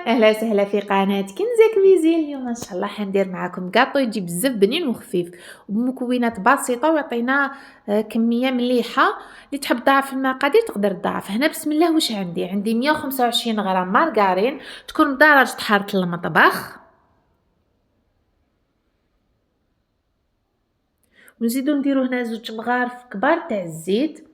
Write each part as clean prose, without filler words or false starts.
اهلا وسهلا في قناة كنزة كويزين. اليوم ان شاء الله حندير معكم كاطو يجي بزاف بنين وخفيف وبمكونات بسيطه ويعطينا كميه مليحه. اللي تحب تضاعف المقادير تقدر تضاعف. هنا بسم الله واش عندي 125 غرام مارغرين تكون بدرجه حراره المطبخ، ونزيدو نديرو هنا 2 مغارف كبار تاع الزيت.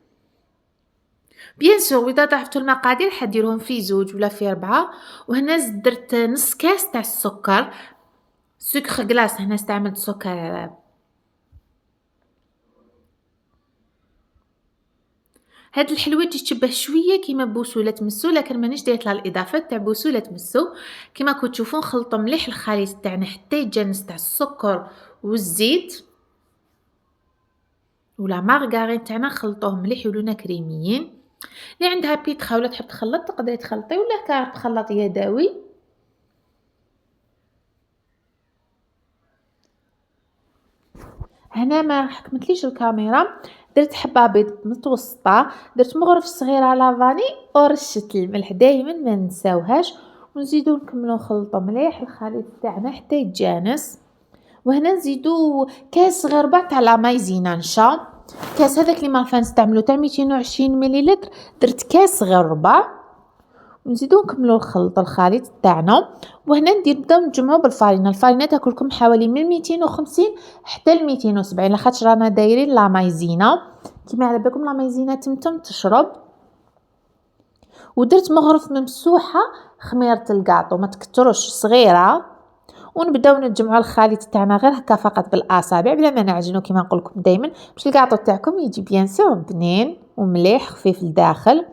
بيان سور اذا ضعفتوا المقادير حديروهم في 2 ولا في 4. وهنا درت نص كاس تاع السكر، سكر غلاس. هنا استعملت سكر. هاد الحلوه تشبه شويه كيما بوسوله تمسو، لكن مانيش دايره لها الاضافات تاع بوسوله تمسو. كيما كنتو تشوفون نخلطوا مليح الخليط تاعنا حتى يتجانس تاع السكر والزيت ولا مارغرين تاعنا، نخلطوهم مليح يولونا كريميين. اللي عندها بيتخا ولا تحب تخلط تقدري تخلطي، ولا كار تخلط يدوي. هنا ما حكمتليش الكاميرا، درت حبه بيض متوسطه، درت مغرف صغيره لافاني ورشه الملح دائما ما نساوهاش. ونزيدو نكملو نخلطو مليح الخليط تاعنا حتى يتجانس. وهنا نزيدو كاس صغير ربع تاع لا مايزينا نشا. كاس هذاك اللي ما نستعملو تاع 220 مليلتر درت كاس صغير ربع. ونزيدو نكملو الخليط تاعنا. وهنا نبداو نجمعو بالفارينه. الفارينه تاكلكم حوالي من 250 حتى ل 270 لاخاطش رانا دايرين لا مايزينا كيما على بالكم لا مايزينا تمتم تشرب. ودرت مغرف ممسوحه خميره الكاطو ما تكتروش صغيره. ونبداو نجمعوا الخليط تاعنا غير هكا فقط بالاصابع بلا ما نعجنو كيما نقول لكم دائما باش الكاطو تاعكم يجي بيان سور بنين ومليح خفيف لداخل.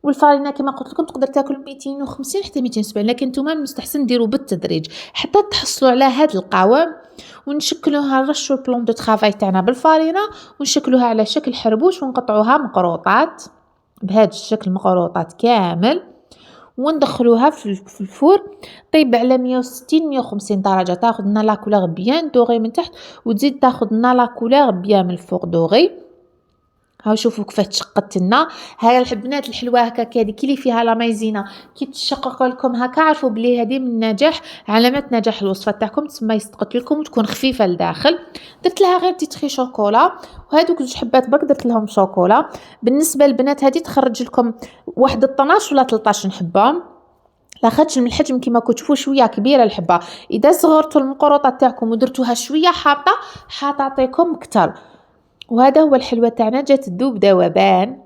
والفارينه كما قلت لكم تقدر تاكل 250 حتى 270، لكن نتوما مستحسن ديروا بالتدريج حتى تحصلوا على هذا القوام. ونشكلوها نرشوا البلون دو طرافاي تاعنا بالفارينه ونشكلوها على شكل حربوش ونقطعوها مقروطات بهذا الشكل مقروطات كامل. وندخلوها في الفور طيب على 160 150 درجه، تاخذ لنا لا كولور بيان دوغي من تحت وتزيد تاخذ لنا لا كولور بيان من الفوق دوغي. هاو شوفوا كيفاش تشققت لنا. هاي البنات الحلوه هكا هذيك اللي فيها لا مايزينا كي تشقق لكم هكا عرفوا بلي هذه من نجاح علامات نجاح الوصفه تاعكم، تسمى يسقط لكم وتكون خفيفه لداخل. درت لها غير تيتري شوكولا، وهذوك 2 حبات برك درت لهم شوكولا. بالنسبه للبنات هذه تخرج لكم واحد 12 ولا 13 حبه، لاخاطش من الحجم كيما كتشوفوا شويه كبيره الحبه. اذا صغرتوا المقروطه تاعكم ودرتوها شويه حاطه حتعطيكم اكثر. وهذا هو الحلوه تاعنا جات تذوب ذوبان.